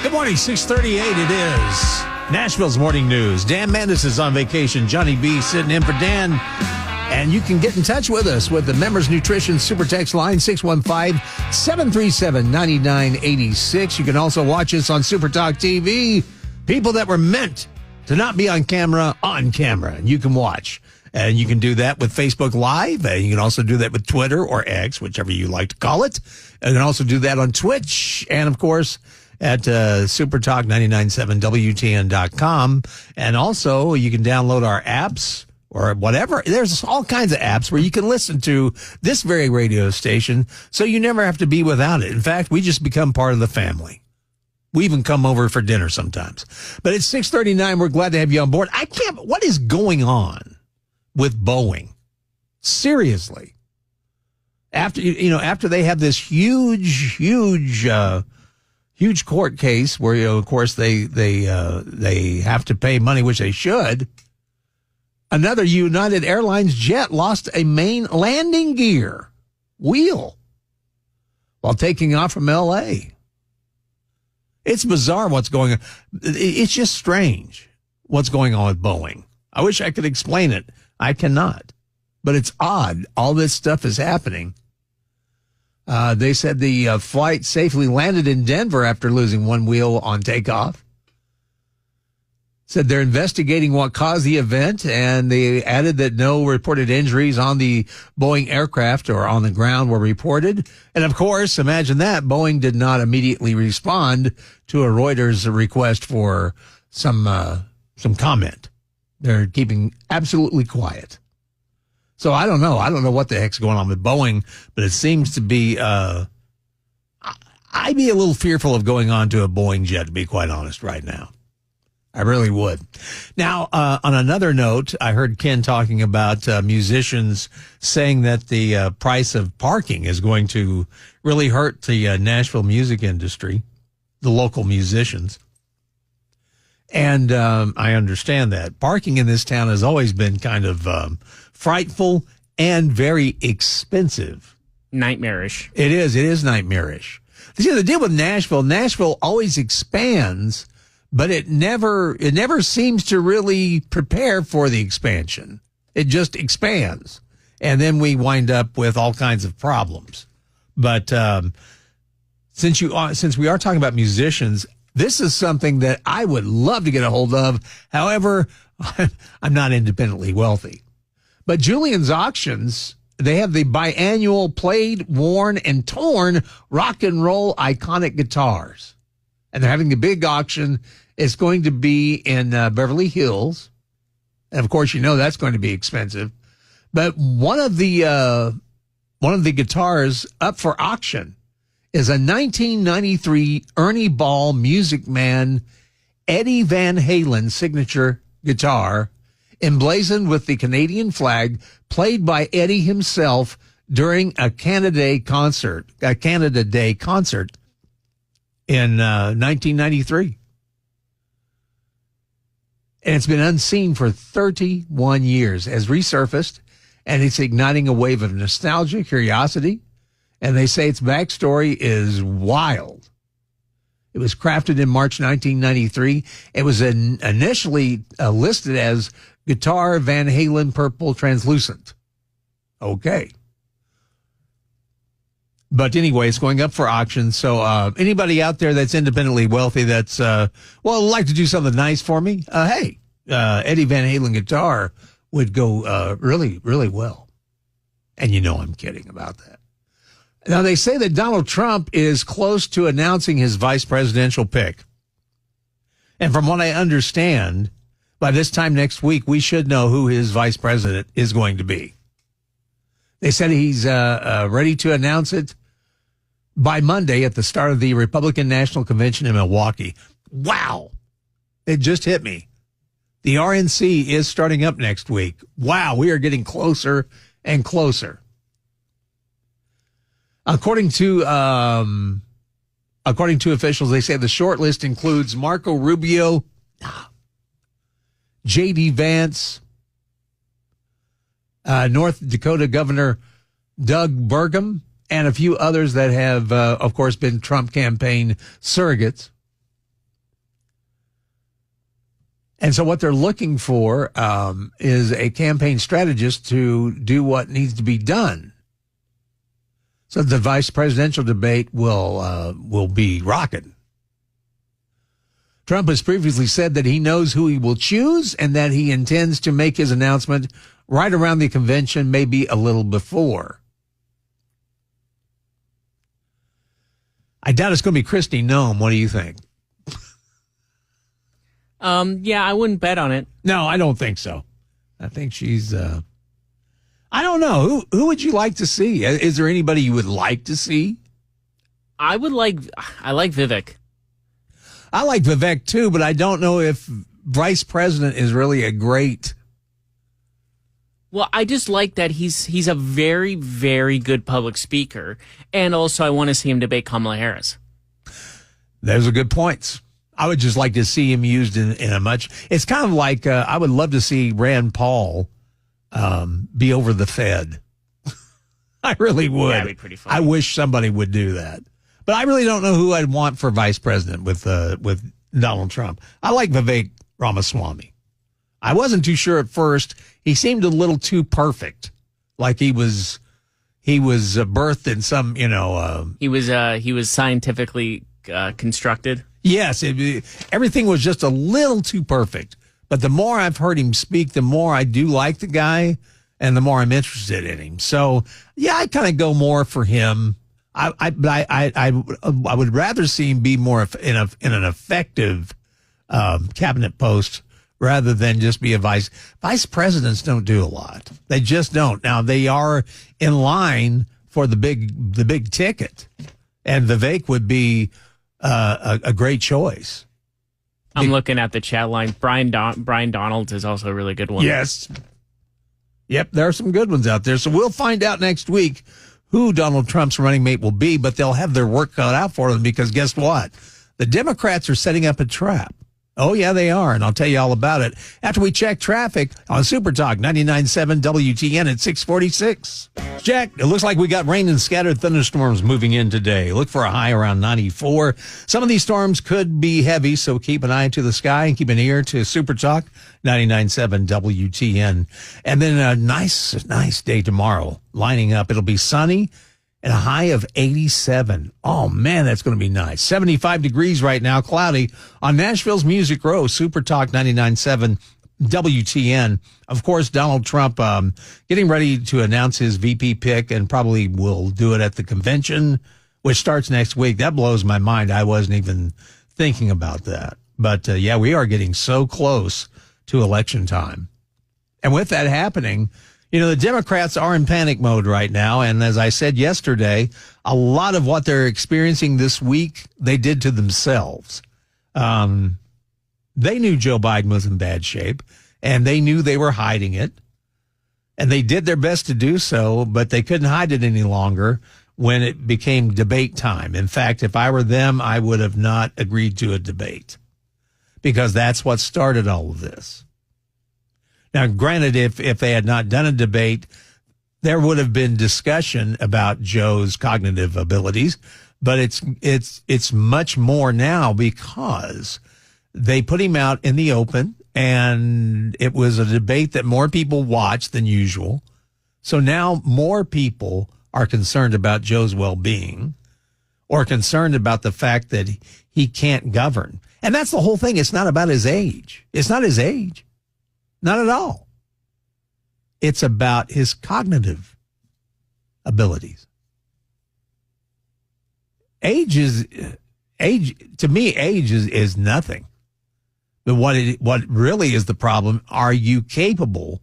Good morning, 6:38 it is. Nashville's Morning News. Dan Mandis is on vacation. Johnny B sitting in for Dan. And you can get in touch with us with the Members Nutrition Super Text line, 615-737-9986. You can also watch us on Super Talk TV. People that were meant to not be on camera, and you can watch. And you can do that with Facebook Live. And you can also do that with Twitter or X, whichever you like to call it. And you can also do that on Twitch. And, of course, at supertalk997wtn.com. And also, you can download our apps or whatever. There's all kinds of apps where you can listen to this very radio station, so you never have to be without it. In fact, we just become part of the family. We even come over for dinner sometimes. But it's 6:39. We're glad to have you on board. What is going on with Boeing? Seriously. After they have this huge court case where, of course, they have to pay money, which they should. Another United Airlines jet lost a main landing gear wheel while taking off from L.A. It's bizarre what's going on. It's just strange what's going on with Boeing. I wish I could explain it. I cannot. But it's odd. All this stuff is happening. They said the flight safely landed in Denver after losing one wheel on takeoff. Said they're investigating what caused the event, and they added that no reported injuries on the Boeing aircraft or on the ground were reported. And, of course, imagine that, Boeing did not immediately respond to a Reuters request for some comment. They're keeping absolutely quiet. So I don't know. I don't know what the heck's going on with Boeing, but it seems to be, I'd be a little fearful of going on to a Boeing jet, to be quite honest, right now. I really would. Now, on another note, I heard Ken talking about musicians saying that the price of parking is going to really hurt the Nashville music industry, the local musicians. And I understand that. Parking in this town has always been kind of frightful and very expensive. Nightmarish. It is. It is nightmarish. See, the deal with Nashville always expands, but it never seems to really prepare for the expansion. It just expands. And then we wind up with all kinds of problems. But since we are talking about musicians, this is something that I would love to get a hold of. However, I'm not independently wealthy. But Julian's Auctions, they have the biannual played, worn, and torn rock and roll iconic guitars. And they're having a big auction. It's going to be in Beverly Hills. And, of course, that's going to be expensive. But one of the guitars up for auction is a 1993 Ernie Ball Music Man Eddie Van Halen signature guitar, emblazoned with the Canadian flag, played by Eddie himself during a Canada Day concert in 1993. And it's been unseen for 31 years, has resurfaced, and it's igniting a wave of nostalgia, curiosity, and they say its backstory is wild. It was crafted in March 1993. It was initially listed as Guitar Van Halen Purple Translucent. Okay. But anyway, it's going up for auction. So anybody out there that's independently wealthy that's, like to do something nice for me, hey, Eddie Van Halen guitar would go really, really well. And I'm kidding about that. Now, they say that Donald Trump is close to announcing his vice presidential pick. And from what I understand, by this time next week, we should know who his vice president is going to be. They said he's ready to announce it by Monday at the start of the Republican National Convention in Milwaukee. Wow. It just hit me. The RNC is starting up next week. Wow, we are getting closer and closer. According to officials, they say the short list includes Marco Rubio, J.D. Vance, North Dakota Governor Doug Burgum, and a few others that have, of course, been Trump campaign surrogates. And so what they're looking for is a campaign strategist to do what needs to be done. So the vice presidential debate will be rocking. Trump has previously said that he knows who he will choose and that he intends to make his announcement right around the convention, maybe a little before. I doubt it's going to be Kristi Noem. What do you think? Yeah, I wouldn't bet on it. No, I don't think so. I think she's, I don't know. Who would you like to see? Is there anybody you would like to see? I like Vivek. I like Vivek too, but I don't know if vice president is really a great. Well, I just like that he's a very, very good public speaker. And also I want to see him debate Kamala Harris. Those are good points. I would just like to see him used in a much. It's kind of like I would love to see Rand Paul be over the Fed. I really would. That'd be pretty funny. I wish somebody would do that. But I really don't know who I'd want for vice president with Donald Trump. I like Vivek Ramaswamy. I wasn't too sure at first. He seemed a little too perfect, like he was birthed in some, He was scientifically constructed. Yes, everything was just a little too perfect. But the more I've heard him speak, the more I do like the guy, and the more I'm interested in him. So yeah, I kind of go more for him. I would rather see him be more in an effective cabinet post rather than just be a vice presidents. Don't do a lot. They just don't. Now they are in line for the big ticket, and Vivek would be a great choice. I'm looking at the chat line. Brian Donalds is also a really good one. Yes. Yep, there are some good ones out there. So we'll find out next week who Donald Trump's running mate will be, but they'll have their work cut out for them because guess what? The Democrats are setting up a trap. Oh, yeah, they are, and I'll tell you all about it after we check traffic on Super Talk 99.7 WTN at 646. Jack, it looks like we got rain and scattered thunderstorms moving in today. Look for a high around 94. Some of these storms could be heavy, so keep an eye to the sky and keep an ear to Super Talk 99.7 WTN. And then a nice day tomorrow lining up. It'll be sunny and a high of 87. Oh, man, that's going to be nice. 75 degrees right now, cloudy on Nashville's Music Row, Super Talk 99.7 WTN. Of course, Donald Trump getting ready to announce his VP pick and probably will do it at the convention, which starts next week. That blows my mind. I wasn't even thinking about that. But, yeah, we are getting so close to election time. And with that happening, the Democrats are in panic mode right now. And as I said yesterday, a lot of what they're experiencing this week, they did to themselves. They knew Joe Biden was in bad shape, and they knew they were hiding it. And they did their best to do so, but they couldn't hide it any longer when it became debate time. In fact, if I were them, I would have not agreed to a debate because that's what started all of this. Now, granted, if they had not done a debate, there would have been discussion about Joe's cognitive abilities, but it's much more now because they put him out in the open, and it was a debate that more people watched than usual. So now more people are concerned about Joe's well-being or concerned about the fact that he can't govern. And that's the whole thing. It's not about his age. It's not his age. Not at all. It's about his cognitive abilities. Age to me, age is nothing. But what really is the problem, are you capable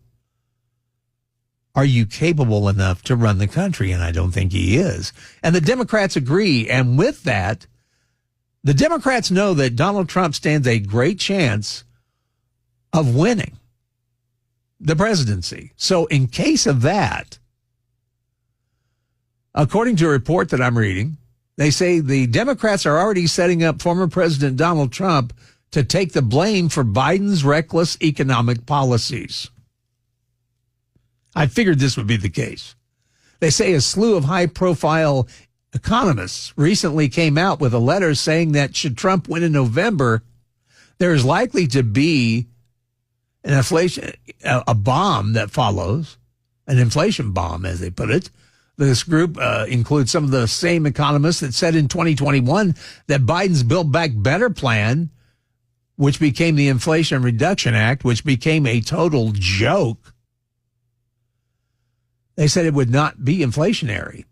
enough to run the country? And I don't think he is. And the Democrats agree. And with that, the Democrats know that Donald Trump stands a great chance of winning the presidency. So in case of that, according to a report that I'm reading, they say the Democrats are already setting up former President Donald Trump to take the blame for Biden's reckless economic policies. I figured this would be the case. They say a slew of high-profile economists recently came out with a letter saying that should Trump win in November, there is likely to be an inflation, a bomb that follows, an inflation bomb, as they put it. This group includes some of the same economists that said in 2021 that Biden's Build Back Better plan, which became the Inflation Reduction Act, which became a total joke, they said it would not be inflationary.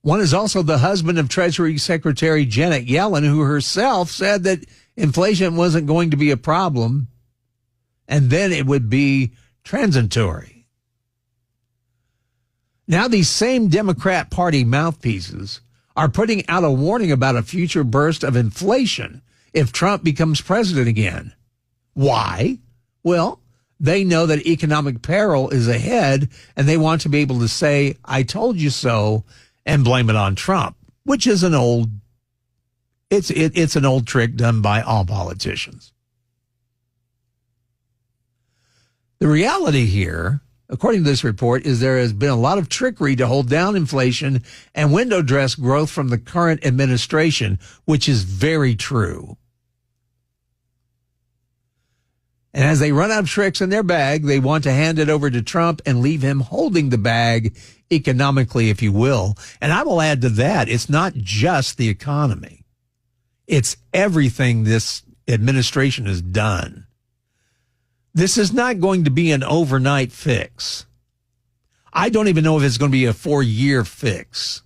One is also the husband of Treasury Secretary Janet Yellen, who herself said that inflation wasn't going to be a problem, and then it would be transitory. Now these same Democrat Party mouthpieces are putting out a warning about a future burst of inflation if Trump becomes president again. Why? Well, they know that economic peril is ahead, and they want to be able to say, I told you so, and blame it on Trump, which is an old trick done by all politicians. The reality here, according to this report, is there has been a lot of trickery to hold down inflation and window dress growth from the current administration, which is very true. And as they run out of tricks in their bag, they want to hand it over to Trump and leave him holding the bag economically, if you will. And I will add to that, it's not just the economy. It's everything this administration has done. This is not going to be an overnight fix. I don't even know if it's going to be a 4-year fix,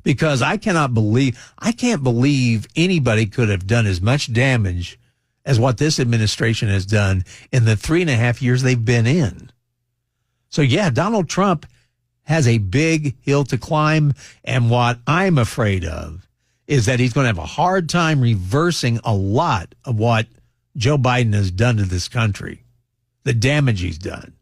because I can't believe anybody could have done as much damage as what this administration has done in the 3.5 years they've been in. So yeah, Donald Trump has a big hill to climb. And what I'm afraid of is that he's going to have a hard time reversing a lot of what Joe Biden has done to this country, the damage he's done.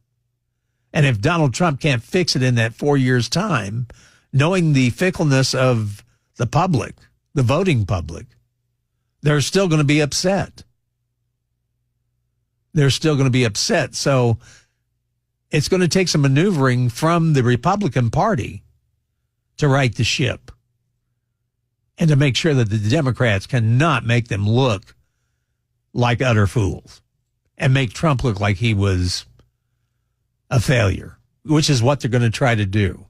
And if Donald Trump can't fix it in that 4 years' time, knowing the fickleness of the public, the voting public, they're still going to be upset. They're still going to be upset. So it's going to take some maneuvering from the Republican Party to right the ship and to make sure that the Democrats cannot make them look like utter fools and make Trump look like he was a failure, which is what they're going to try to do.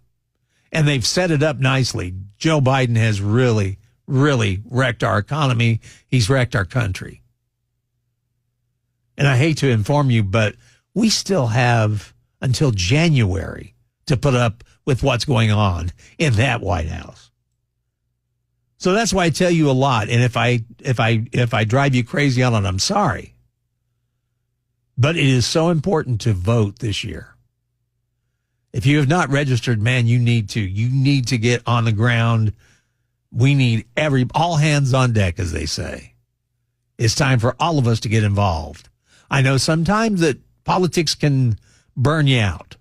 And they've set it up nicely. Joe Biden has really, really wrecked our economy. He's wrecked our country. And I hate to inform you, but we still have until January to put up with what's going on in that White House. So that's why I tell you a lot. And if I drive you crazy on it, I'm sorry. But it is so important to vote this year. If you have not registered, man, you need to get on the ground. We need all hands on deck, as they say. It's time for all of us to get involved. I know sometimes that politics can burn you out,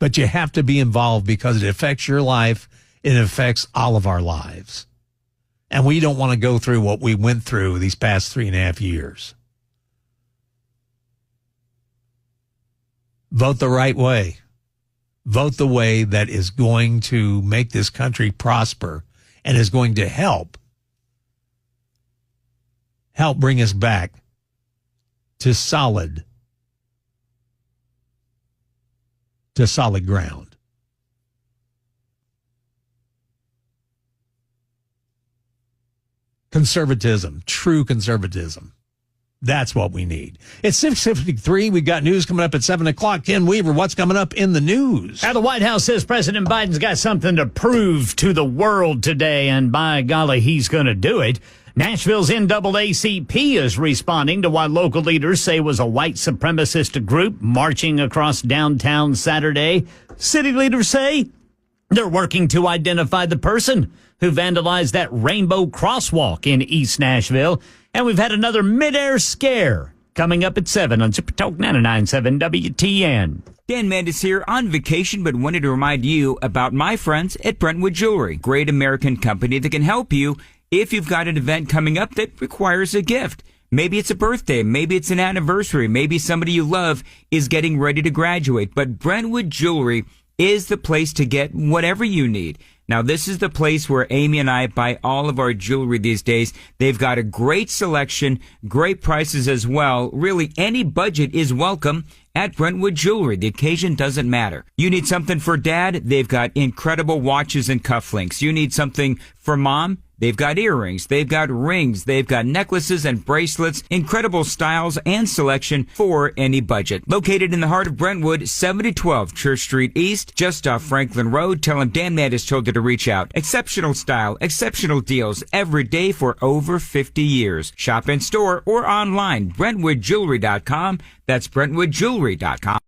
but you have to be involved because it affects your life. It affects all of our lives. And we don't want to go through what we went through these past 3.5 years. Vote the right way. Vote the way that is going to make this country prosper and is going to help bring us back to solid ground. Conservatism, true conservatism. That's what we need. It's 6:53. We got news coming up at 7 o'clock. Ken Weaver, what's coming up in the news? Now, the White House says President Biden's got something to prove to the world today, and by golly, he's going to do it. Nashville's NAACP is responding to what local leaders say was a white supremacist group marching across downtown Saturday. City leaders say they're working to identify the person who vandalized that rainbow crosswalk in East Nashville. And we've had another midair scare coming up at 7 on Super Talk 99.7 WTN. Dan Mandis here on vacation, but wanted to remind you about my friends at Brentwood Jewelry. Great American company that can help you if you've got an event coming up that requires a gift. Maybe it's a birthday, maybe it's an anniversary, maybe somebody you love is getting ready to graduate. But Brentwood Jewelry is the place to get whatever you need. Now, this is the place where Amy and I buy all of our jewelry these days. They've got a great selection, great prices as well. Really, any budget is welcome at Brentwood Jewelry. The occasion doesn't matter. You need something for dad? They've got incredible watches and cufflinks. You need something for mom? They've got earrings, they've got rings, they've got necklaces and bracelets, incredible styles and selection for any budget. Located in the heart of Brentwood, 7012 Church Street East, just off Franklin Road. Tell them Dan Mattis told you to reach out. Exceptional style, exceptional deals every day for over 50 years. Shop in store or online, BrentwoodJewelry.com. That's BrentwoodJewelry.com.